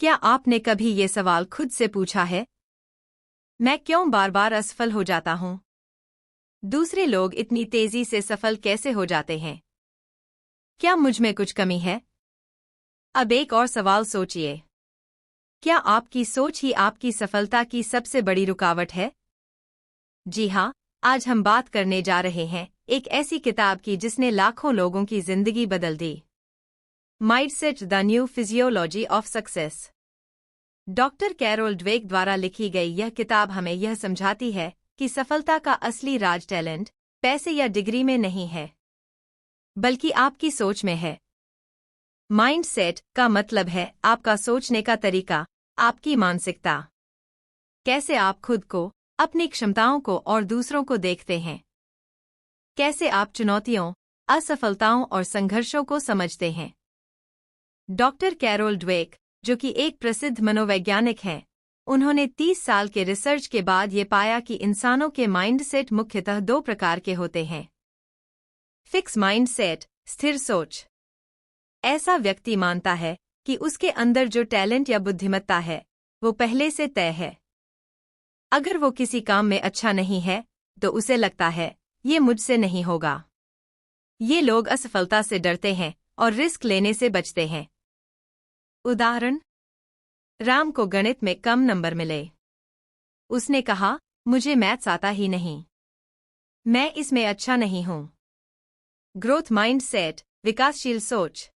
क्या आपने कभी ये सवाल खुद से पूछा है? मैं क्यों बार बार असफल हो जाता हूँ? दूसरे लोग इतनी तेजी से सफल कैसे हो जाते हैं? क्या मुझ में कुछ कमी है? अब एक और सवाल सोचिए। क्या आपकी सोच ही आपकी सफलता की सबसे बड़ी रुकावट है? जी हाँ, आज हम बात करने जा रहे हैं एक ऐसी किताब की जिसने लाखों लोगों की जिंदगी बदल दी। Mindset: the new physiology of success. Doctor Carol Dweck द्वारा लिखी गई यह किताब हमें यह समझाती है कि सफलता का असली राज टैलेंट, पैसे या डिग्री में नहीं है, बल्कि आपकी सोच में है। माइंडसेट का मतलब है आपका सोचने का तरीका, आपकी मानसिकता। कैसे आप खुद को, अपनी क्षमताओं को और दूसरों को देखते हैं। कैसे आप चुनौतियों, असफलताओं और संघर्षों को समझते हैं। डॉक्टर कैरोल ड्वेक, जो कि एक प्रसिद्ध मनोवैज्ञानिक हैं, उन्होंने 30 साल के रिसर्च के बाद ये पाया कि इंसानों के माइंडसेट मुख्यतः 2 प्रकार के होते हैं। फिक्स माइंडसेट, स्थिर सोच। ऐसा व्यक्ति मानता है कि उसके अंदर जो टैलेंट या बुद्धिमत्ता है, वो पहले से तय है। अगर वो किसी काम में अच्छा नहीं है, तो उसे लगता है, ये मुझसे नहीं होगा। ये लोग असफलता से डरते हैं और रिस्क लेने से बचते हैं। उदाहरण: राम को गणित में कम नंबर मिले। उसने कहा, मुझे मैथ्स आता ही नहीं, मैं इसमें अच्छा नहीं हूं। ग्रोथ माइंडसेट, विकासशील सोच।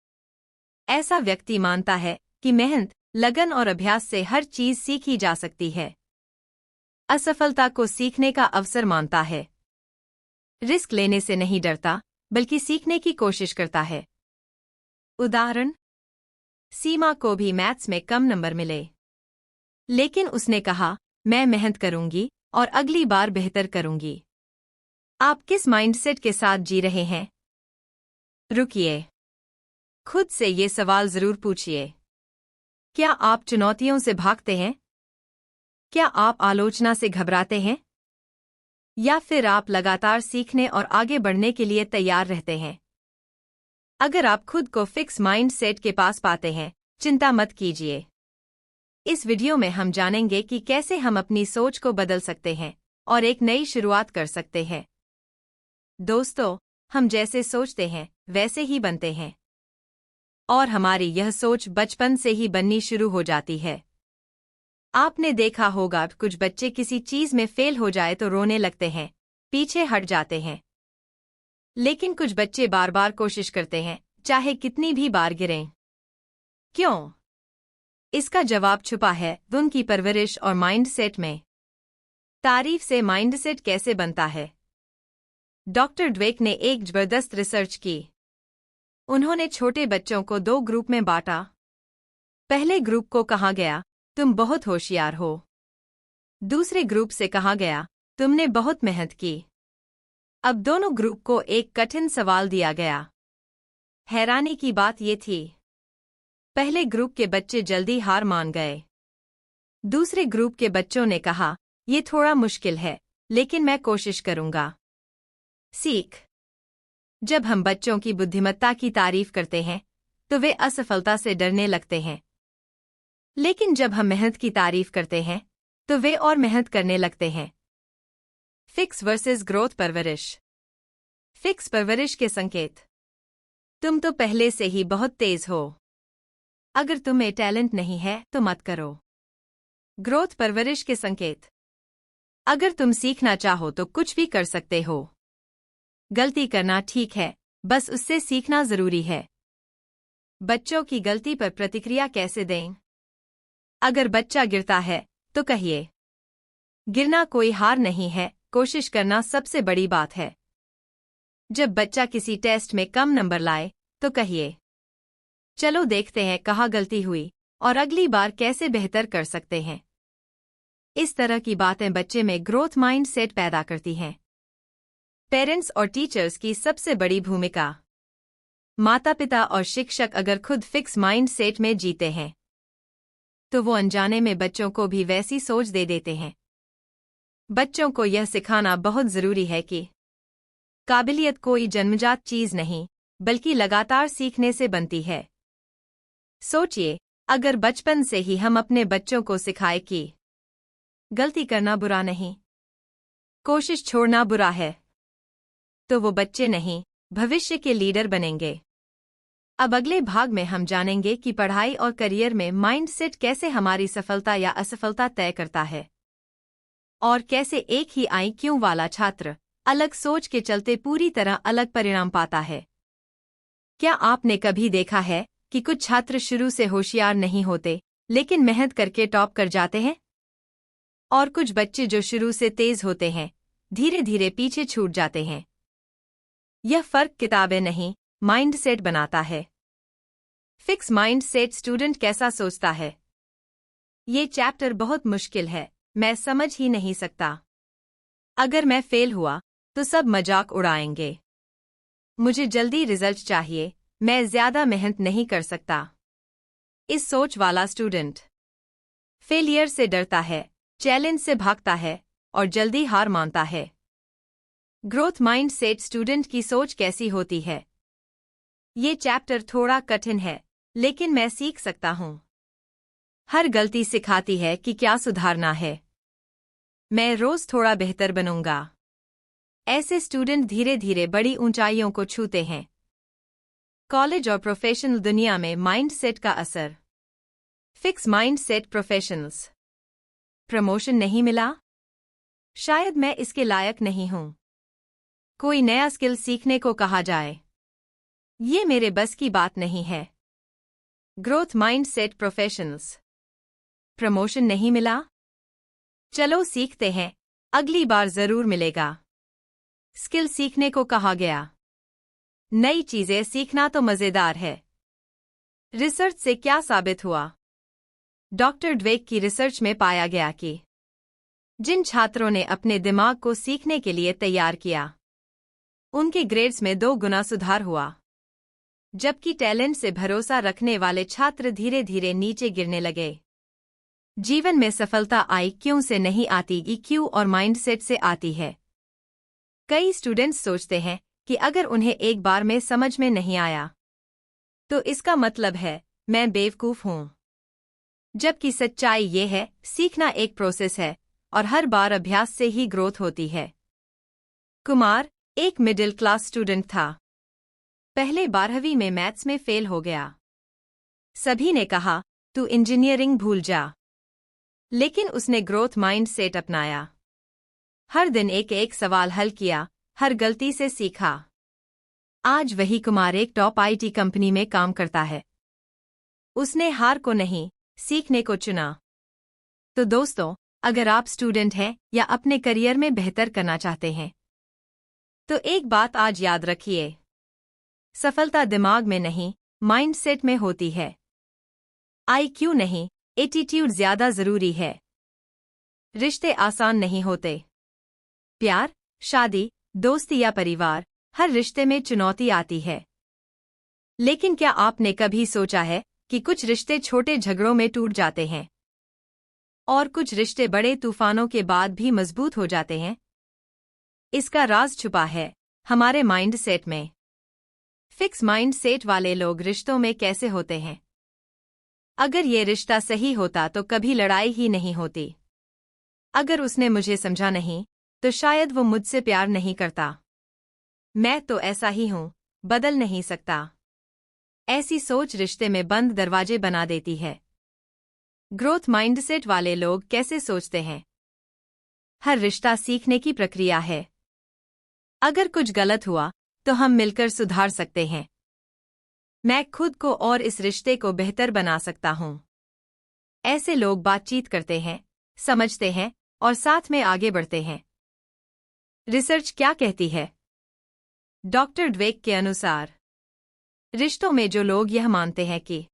ऐसा व्यक्ति मानता है कि मेहनत, लगन और अभ्यास से हर चीज सीखी जा सकती है। असफलता को सीखने का अवसर मानता है। रिस्क लेने से नहीं डरता, बल्कि सीखने की कोशिश करता है। उदाहरण: सीमा को भी मैथ्स में कम नंबर मिले, लेकिन उसने कहा, मैं मेहनत करूंगी और अगली बार बेहतर करूंगी। आप किस माइंडसेट के साथ जी रहे हैं? रुकिए, खुद से ये सवाल जरूर पूछिए। क्या आप चुनौतियों से भागते हैं? क्या आप आलोचना से घबराते हैं? या फिर आप लगातार सीखने और आगे बढ़ने के लिए तैयार रहते हैं? अगर आप खुद को फिक्स माइंडसेट के पास पाते हैं, चिंता मत कीजिए। इस वीडियो में हम जानेंगे कि कैसे हम अपनी सोच को बदल सकते हैं और एक नई शुरुआत कर सकते हैं। दोस्तों, हम जैसे सोचते हैं, वैसे ही बनते हैं। और हमारी यह सोच बचपन से ही बननी शुरू हो जाती है। आपने देखा होगा, कुछ बच्चे किसी चीज में फेल हो जाए तो रोने लगते हैं, पीछे हट जाते हैं। लेकिन कुछ बच्चे बार बार कोशिश करते हैं, चाहे कितनी भी बार गिरें। क्यों? इसका जवाब छुपा है उनकी परवरिश और माइंडसेट में। तारीफ से माइंडसेट कैसे बनता है? डॉक्टर ड्वेक ने एक जबरदस्त रिसर्च की। उन्होंने छोटे बच्चों को 2 ग्रुप में बांटा। पहले ग्रुप को कहा गया, तुम बहुत होशियार हो। दूसरे ग्रुप से कहा गया, तुमने बहुत मेहनत की। अब दोनों ग्रुप को एक कठिन सवाल दिया गया। हैरानी की बात ये थी, पहले ग्रुप के बच्चे जल्दी हार मान गए। दूसरे ग्रुप के बच्चों ने कहा, ये थोड़ा मुश्किल है, लेकिन मैं कोशिश करूंगा। सीख: जब हम बच्चों की बुद्धिमत्ता की तारीफ करते हैं, तो वे असफलता से डरने लगते हैं। लेकिन जब हम मेहनत की तारीफ करते हैं, तो वे और मेहनत करने लगते हैं। फिक्स वर्सेस ग्रोथ परवरिश। फिक्स परवरिश के संकेत: तुम तो पहले से ही बहुत तेज हो। अगर तुम्हें टैलेंट नहीं है तो मत करो। ग्रोथ परवरिश के संकेत: अगर तुम सीखना चाहो तो कुछ भी कर सकते हो। गलती करना ठीक है, बस उससे सीखना जरूरी है। बच्चों की गलती पर प्रतिक्रिया कैसे दें? अगर बच्चा गिरता है, तो कहिए, गिरना कोई हार नहीं है, कोशिश करना सबसे बड़ी बात है। जब बच्चा किसी टेस्ट में कम नंबर लाए, तो कहिए, चलो देखते हैं कहाँ गलती हुई और अगली बार कैसे बेहतर कर सकते हैं। इस तरह की बातें बच्चे में ग्रोथ माइंडसेट पैदा करती हैं। पेरेंट्स और टीचर्स की सबसे बड़ी भूमिका। माता-पिता और शिक्षक अगर खुद फिक्स माइंडसेट में जीते हैं, तो वो अनजाने में बच्चों को भी वैसी सोच दे देते हैं। बच्चों को यह सिखाना बहुत जरूरी है कि काबिलियत कोई जन्मजात चीज नहीं, बल्कि लगातार सीखने से बनती है। सोचिए, अगर बचपन से ही हम अपने बच्चों को सिखाएं कि गलती करना बुरा नहीं, कोशिश छोड़ना बुरा है, तो वो बच्चे नहीं, भविष्य के लीडर बनेंगे। अब अगले भाग में हम जानेंगे कि पढ़ाई और करियर में माइंडसेट कैसे हमारी सफलता या असफलता तय करता है, और कैसे एक ही IQ वाला छात्र अलग सोच के चलते पूरी तरह अलग परिणाम पाता है। क्या आपने कभी देखा है कि कुछ छात्र शुरू से होशियार नहीं होते, लेकिन मेहनत करके टॉप कर जाते हैं? और कुछ बच्चे जो शुरू से तेज होते हैं, धीरे धीरे पीछे छूट जाते हैं। यह फर्क किताबें नहीं, माइंडसेट बनाता है। फिक्स माइंडसेट स्टूडेंट कैसा सोचता है? ये चैप्टर बहुत मुश्किल है, मैं समझ ही नहीं सकता। अगर मैं फेल हुआ तो सब मजाक उड़ाएंगे। मुझे जल्दी रिजल्ट चाहिए, मैं ज्यादा मेहनत नहीं कर सकता। इस सोच वाला स्टूडेंट फेलियर से डरता है, चैलेंज से भागता है और जल्दी हार मानता है। ग्रोथ माइंडसेट स्टूडेंट की सोच कैसी होती है? ये चैप्टर थोड़ा कठिन है, लेकिन मैं सीख सकता हूँ। हर गलती सिखाती है कि क्या सुधारना है। मैं रोज थोड़ा बेहतर बनूंगा। ऐसे स्टूडेंट धीरे धीरे बड़ी ऊंचाइयों को छूते हैं। कॉलेज और प्रोफेशनल दुनिया में माइंडसेट का असर। Fix mindset professionals. प्रमोशन नहीं मिला? शायद मैं इसके लायक नहीं हूं। कोई नया स्किल सीखने को कहा जाए, ये मेरे बस की बात नहीं है। Growth mindset professionals. प्रमोशन नहीं मिला? चलो सीखते हैं, अगली बार जरूर मिलेगा। स्किल सीखने को कहा गया। नई चीजें सीखना तो मजेदार है। रिसर्च से क्या साबित हुआ? डॉक्टर ड्वेक की रिसर्च में पाया गया कि जिन छात्रों ने अपने दिमाग को सीखने के लिए तैयार किया, उनके ग्रेड्स में 2 गुना सुधार हुआ, जबकि टैलेंट से भरोसा रखने वाले छात्र धीरे धीरे नीचे गिरने लगे। जीवन में सफलता IQ से नहीं आती, EQ और माइंडसेट से आती है। कई स्टूडेंट्स सोचते हैं कि अगर उन्हें एक बार में समझ में नहीं आया, तो इसका मतलब है मैं बेवकूफ हूं। जबकि सच्चाई ये है, सीखना एक प्रोसेस है और हर बार अभ्यास से ही ग्रोथ होती है। कुमार एक मिडिल क्लास स्टूडेंट था। पहले 12वीं में मैथ्स में फेल हो गया। सभी ने कहा, तू इंजीनियरिंग भूल जा। लेकिन उसने ग्रोथ माइंडसेट अपनाया। हर दिन एक एक सवाल हल किया, हर गलती से सीखा। आज वही कुमार एक टॉप IT कंपनी में काम करता है। उसने हार को नहीं, सीखने को चुना। तो दोस्तों, अगर आप स्टूडेंट हैं या अपने करियर में बेहतर करना चाहते हैं, तो एक बात आज याद रखिए, सफलता दिमाग में नहीं, माइंडसेट में होती है। IQ नहीं, एटीट्यूड ज्यादा जरूरी है। रिश्ते आसान नहीं होते। प्यार, शादी, दोस्ती या परिवार, हर रिश्ते में चुनौती आती है। लेकिन क्या आपने कभी सोचा है कि कुछ रिश्ते छोटे झगड़ों में टूट जाते हैं और कुछ रिश्ते बड़े तूफानों के बाद भी मजबूत हो जाते हैं? इसका राज छुपा है हमारे माइंडसेट में। फिक्स माइंडसेट वाले लोग रिश्तों में कैसे होते हैं? अगर ये रिश्ता सही होता तो कभी लड़ाई ही नहीं होती। अगर उसने मुझे समझा नहीं, तो शायद वो मुझसे प्यार नहीं करता। मैं तो ऐसा ही हूं, बदल नहीं सकता। ऐसी सोच रिश्ते में बंद दरवाजे बना देती है। ग्रोथ माइंडसेट वाले लोग कैसे सोचते हैं? हर रिश्ता सीखने की प्रक्रिया है। अगर कुछ गलत हुआ तो हम मिलकर सुधार सकते हैं। मैं खुद को और इस रिश्ते को बेहतर बना सकता हूं। ऐसे लोग बातचीत करते हैं, समझते हैं और साथ में आगे बढ़ते हैं। रिसर्च क्या कहती है? डॉक्टर ड्वेक के अनुसार, रिश्तों में जो लोग यह मानते हैं कि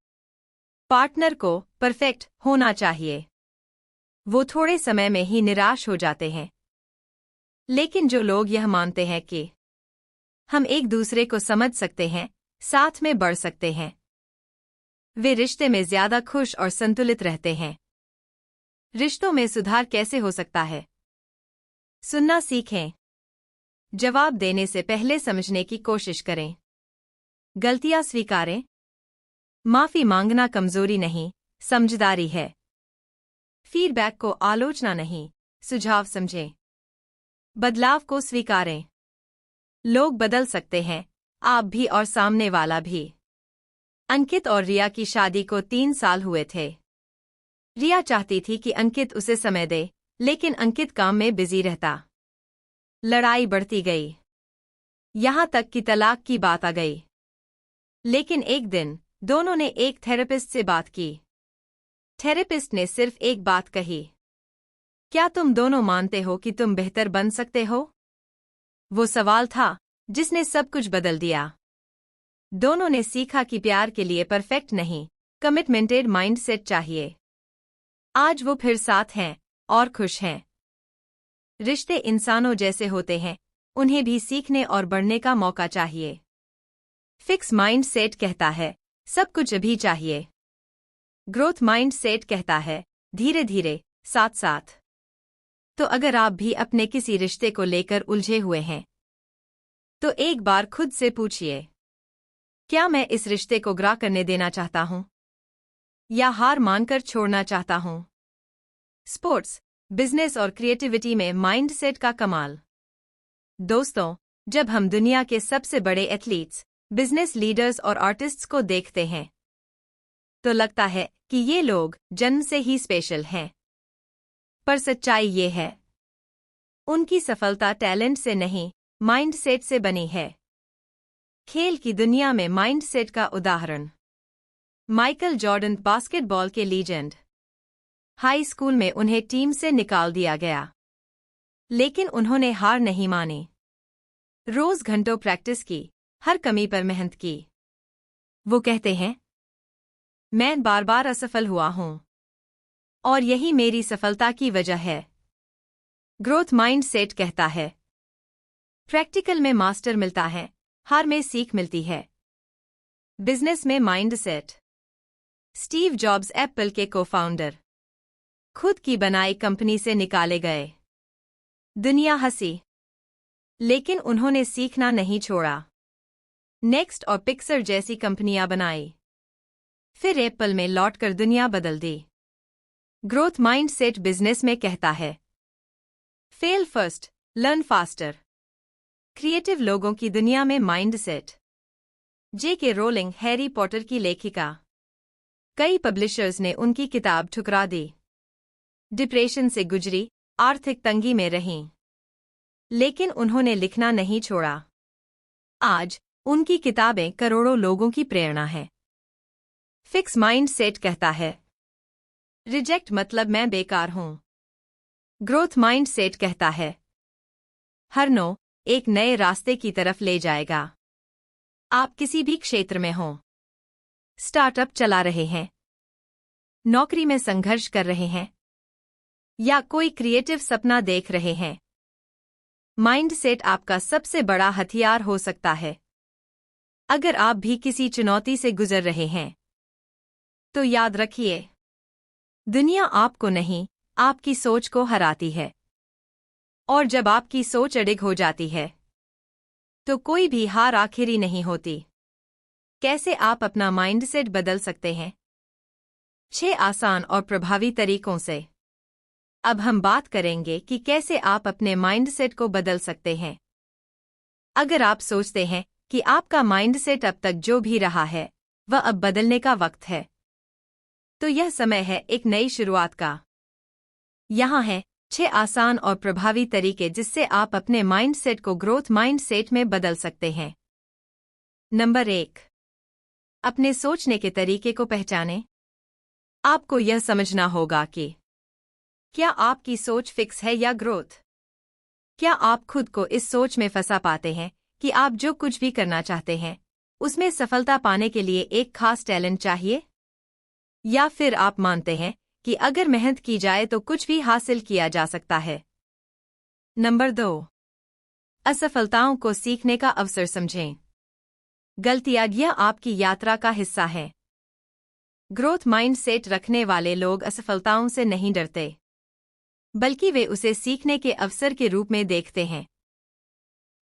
पार्टनर को परफेक्ट होना चाहिए, वो थोड़े समय में ही निराश हो जाते हैं। लेकिन जो लोग यह मानते हैं कि हम एक दूसरे को समझ सकते हैं, साथ में बढ़ सकते हैं, वे रिश्ते में ज्यादा खुश और संतुलित रहते हैं। रिश्तों में सुधार कैसे हो सकता है? सुनना सीखें। जवाब देने से पहले समझने की कोशिश करें। गलतियां स्वीकारें। माफी मांगना कमजोरी नहीं, समझदारी है। फीडबैक को आलोचना नहीं, सुझाव समझें। बदलाव को स्वीकारें। लोग बदल सकते हैं, आप भी और सामने वाला भी। अंकित और रिया की शादी को 3 साल हुए थे। रिया चाहती थी कि अंकित उसे समय दे, लेकिन अंकित काम में बिजी रहता। लड़ाई बढ़ती गई, यहां तक कि तलाक की बात आ गई। लेकिन एक दिन दोनों ने एक थेरेपिस्ट से बात की। थेरेपिस्ट ने सिर्फ एक बात कही, क्या तुम दोनों मानते हो कि तुम बेहतर बन सकते हो? वो सवाल था जिसने सब कुछ बदल दिया। दोनों ने सीखा कि प्यार के लिए परफेक्ट नहीं, कमिटमेंटेड माइंडसेट चाहिए। आज वो फिर साथ हैं और खुश हैं। रिश्ते इंसानों जैसे होते हैं, उन्हें भी सीखने और बढ़ने का मौका चाहिए। फिक्स माइंडसेट कहता है, सब कुछ अभी चाहिए। ग्रोथ माइंडसेट कहता है, धीरे धीरे, साथ साथ। तो अगर आप भी अपने किसी रिश्ते को लेकर उलझे हुए हैं, तो एक बार खुद से पूछिए, क्या मैं इस रिश्ते को ग्रा करने देना चाहता हूं या हार मानकर छोड़ना चाहता हूं? स्पोर्ट्स, बिजनेस और क्रिएटिविटी में माइंडसेट का कमाल। दोस्तों, जब हम दुनिया के सबसे बड़े एथलीट्स, बिजनेस लीडर्स और आर्टिस्ट्स को देखते हैं, तो लगता है कि ये लोग जन्म से ही स्पेशल हैं। पर सच्चाई ये है, उनकी सफलता टैलेंट से नहीं, माइंडसेट से बनी है। खेल की दुनिया में माइंडसेट का उदाहरण, माइकल जॉर्डन, बास्केटबॉल के लीजेंड। हाई स्कूल में उन्हें टीम से निकाल दिया गया, लेकिन उन्होंने हार नहीं मानी। रोज घंटों प्रैक्टिस की, हर कमी पर मेहनत की। वो कहते हैं, मैं बार बार असफल हुआ हूं, और यही मेरी सफलता की वजह है। ग्रोथ माइंडसेट कहता है, प्रैक्टिकल में मास्टर मिलता है, हार में सीख मिलती है। बिजनेस में माइंडसेट, स्टीव जॉब्स एप्पल के को-फाउंडर, खुद की बनाई कंपनी से निकाले गए। दुनिया हंसी, लेकिन उन्होंने सीखना नहीं छोड़ा। नेक्स्ट और पिक्सर जैसी कंपनियां बनाई, फिर एप्पल में लौटकर दुनिया बदल दी। ग्रोथ माइंडसेट बिजनेस में कहता है, fail first, learn faster. Creative लोगों की दुनिया में mindset, J.K. Rolling, Harry Potter की लेखिका। कई पब्लिशर्स ने उनकी किताब ठुकरा दी। डिप्रेशन से गुजरी, आर्थिक तंगी में रहीं, लेकिन उन्होंने लिखना नहीं छोड़ा। आज उनकी किताबें करोड़ों लोगों की प्रेरणा हैं। फिक्स माइंडसेट कहता है, रिजेक्ट मतलब मैं बेकार हूं। ग्रोथ माइंडसेट कहता है, हर नो एक नए रास्ते की तरफ ले जाएगा। आप किसी भी क्षेत्र में हों, स्टार्टअप चला रहे हैं, नौकरी में संघर्ष कर रहे हैं, या कोई क्रिएटिव सपना देख रहे हैं, माइंडसेट आपका सबसे बड़ा हथियार हो सकता है। अगर आप भी किसी चुनौती से गुजर रहे हैं, तो याद रखिए, दुनिया आपको नहीं, आपकी सोच को हराती है। और जब आपकी सोच अडिग हो जाती है, तो कोई भी हार आखिरी नहीं होती। कैसे आप अपना माइंडसेट बदल सकते हैं? 6 आसान और प्रभावी तरीकों से। अब हम बात करेंगे कि कैसे आप अपने माइंडसेट को बदल सकते हैं। अगर आप सोचते हैं कि आपका माइंडसेट अब तक जो भी रहा है, वह अब बदलने का वक्त है, तो यह समय है एक नई शुरुआत का। यहाँ है 6 आसान और प्रभावी तरीके जिससे आप अपने माइंडसेट को ग्रोथ माइंडसेट में बदल सकते हैं। नंबर 1, अपने सोचने के तरीके को पहचानें। आपको यह समझना होगा कि क्या आपकी सोच फिक्स है या ग्रोथ। क्या आप खुद को इस सोच में फंसा पाते हैं कि आप जो कुछ भी करना चाहते हैं, उसमें सफलता पाने के लिए एक खास टैलेंट चाहिए? या फिर आप मानते हैं कि अगर मेहनत की जाए तो कुछ भी हासिल किया जा सकता है? नंबर 2, असफलताओं को सीखने का अवसर समझें। गलतियां यह आपकी यात्रा का हिस्सा है। ग्रोथ माइंडसेट रखने वाले लोग असफलताओं से नहीं डरते, बल्कि वे उसे सीखने के अवसर के रूप में देखते हैं।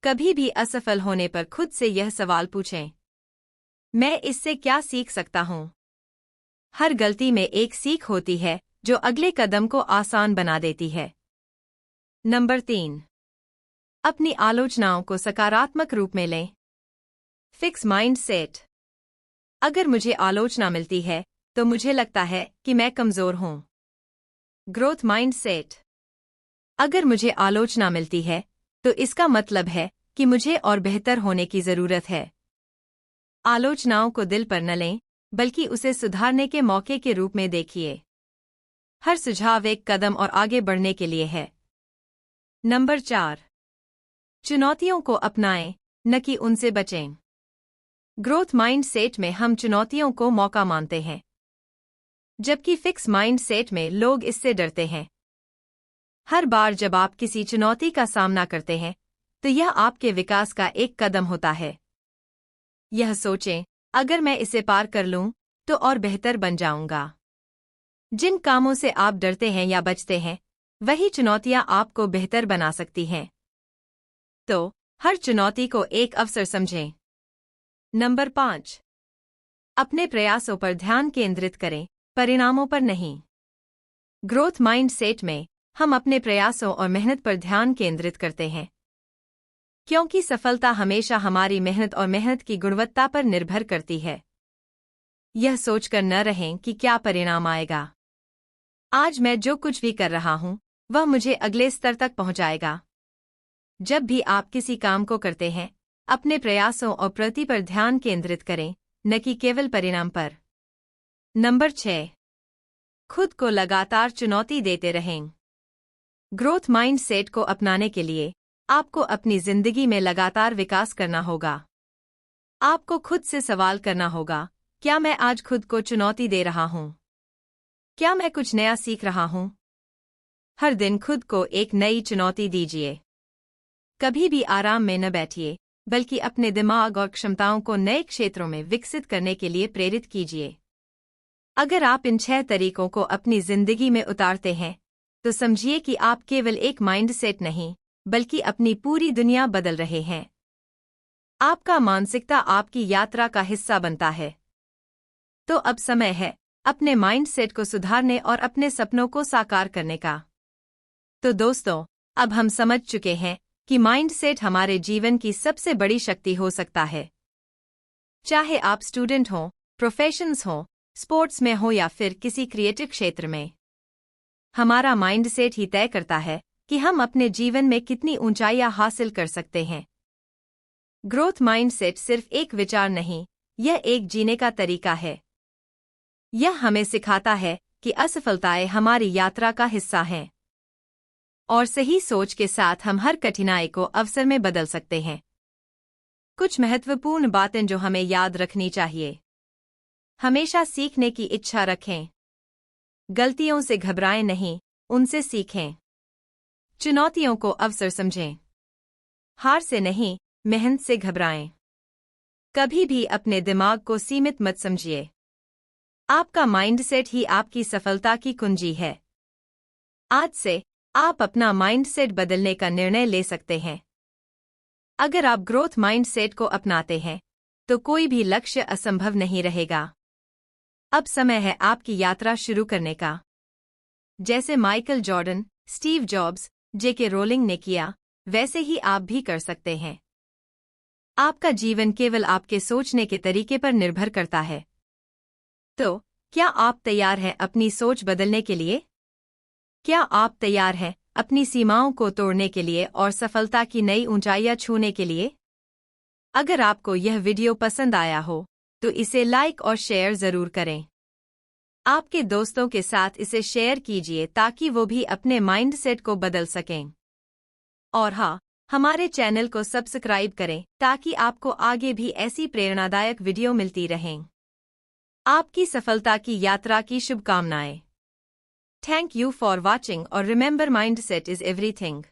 कभी भी असफल होने पर खुद से यह सवाल पूछें, मैं इससे क्या सीख सकता हूं? हर गलती में एक सीख होती है जो अगले कदम को आसान बना देती है। नंबर 3, अपनी आलोचनाओं को सकारात्मक रूप में लें। Fix mindset. अगर मुझे आलोचना मिलती है तो मुझे लगता है कि मैं कमजोर हूं। Growth mindset. अगर मुझे आलोचना मिलती है तो इसका मतलब है कि मुझे और बेहतर होने की जरूरत है। आलोचनाओं को दिल पर न लें, बल्कि उसे सुधारने के मौके के रूप में देखिए। हर सुझाव एक कदम और आगे बढ़ने के लिए है। नंबर 4, चुनौतियों को अपनाएं, न कि उनसे बचें। ग्रोथ माइंडसेट में हम चुनौतियों को मौका मानते हैं, जबकि फिक्स माइंडसेट में लोग इससे डरते हैं। हर बार जब आप किसी चुनौती का सामना करते हैं तो यह आपके विकास का एक कदम होता है। यह सोचें, अगर मैं इसे पार कर लूं तो और बेहतर बन जाऊंगा। जिन कामों से आप डरते हैं या बचते हैं, वही चुनौतियां आपको बेहतर बना सकती हैं। तो हर चुनौती को एक अवसर समझें। नंबर 5, अपने प्रयासों पर ध्यान केंद्रित करें, परिणामों पर नहीं। ग्रोथ माइंडसेट में हम अपने प्रयासों और मेहनत पर ध्यान केंद्रित करते हैं, क्योंकि सफलता हमेशा हमारी मेहनत और मेहनत की गुणवत्ता पर निर्भर करती है। यह सोचकर न रहें कि क्या परिणाम आएगा। आज मैं जो कुछ भी कर रहा हूं, वह मुझे अगले स्तर तक पहुंचाएगा। जब भी आप किसी काम को करते हैं, अपने प्रयासों और प्रगति पर ध्यान केंद्रित करें, न कि केवल परिणाम पर। नंबर 6, खुद को लगातार चुनौती देते रहें। ग्रोथ माइंडसेट को अपनाने के लिए आपको अपनी जिंदगी में लगातार विकास करना होगा। आपको खुद से सवाल करना होगा, क्या मैं आज खुद को चुनौती दे रहा हूं? क्या मैं कुछ नया सीख रहा हूं? हर दिन खुद को एक नई चुनौती दीजिए। कभी भी आराम में न बैठिए, बल्कि अपने दिमाग और क्षमताओं को नए क्षेत्रों में विकसित करने के लिए प्रेरित कीजिए। अगर आप इन 6 तरीकों को अपनी जिंदगी में उतारते हैं, तो समझिए कि आप केवल एक माइंडसेट नहीं, बल्कि अपनी पूरी दुनिया बदल रहे हैं। आपका मानसिकता आपकी यात्रा का हिस्सा बनता है। तो अब समय है अपने माइंडसेट को सुधारने और अपने सपनों को साकार करने का। तो दोस्तों, अब हम समझ चुके हैं कि माइंडसेट हमारे जीवन की सबसे बड़ी शक्ति हो सकता है। चाहे आप स्टूडेंट हो, प्रोफेशंस हो, स्पोर्ट्स में हो या फिर किसी क्रिएटिव क्षेत्र में, हमारा माइंडसेट ही तय करता है कि हम अपने जीवन में कितनी ऊंचाइयां हासिल कर सकते हैं। ग्रोथ माइंडसेट सिर्फ एक विचार नहीं, यह एक जीने का तरीका है। यह हमें सिखाता है कि असफलताएं हमारी यात्रा का हिस्सा हैं, और सही सोच के साथ हम हर कठिनाई को अवसर में बदल सकते हैं। कुछ महत्वपूर्ण बातें जो हमें याद रखनी चाहिए। हमेशा सीखने की इच्छा रखें। गलतियों से घबराएं नहीं, उनसे सीखें। चुनौतियों को अवसर समझें। हार से नहीं, मेहनत से घबराएं। कभी भी अपने दिमाग को सीमित मत समझिए। आपका माइंडसेट ही आपकी सफलता की कुंजी है। आज से आप अपना माइंडसेट बदलने का निर्णय ले सकते हैं। अगर आप ग्रोथ माइंडसेट को अपनाते हैं, तो कोई भी लक्ष्य असंभव नहीं रहेगा। अब समय है आपकी यात्रा शुरू करने का। जैसे माइकल जॉर्डन, स्टीव जॉब्स, जेके रोलिंग ने किया, वैसे ही आप भी कर सकते हैं। आपका जीवन केवल आपके सोचने के तरीके पर निर्भर करता है। तो क्या आप तैयार हैं अपनी सोच बदलने के लिए? क्या आप तैयार हैं अपनी सीमाओं को तोड़ने के लिए और सफलता की नई ऊंचाइयां छूने के लिए? अगर आपको यह वीडियो पसंद आया हो, तो इसे लाइक और शेयर जरूर करें। आपके दोस्तों के साथ इसे शेयर कीजिए ताकि वो भी अपने माइंडसेट को बदल सकें। और हाँ, हमारे चैनल को सब्सक्राइब करें ताकि आपको आगे भी ऐसी प्रेरणादायक वीडियो मिलती रहें। आपकी सफलता की यात्रा की शुभकामनाएं। थैंक यू फॉर वॉचिंग और रिमेंबर माइंडसेट इज एवरीथिंग।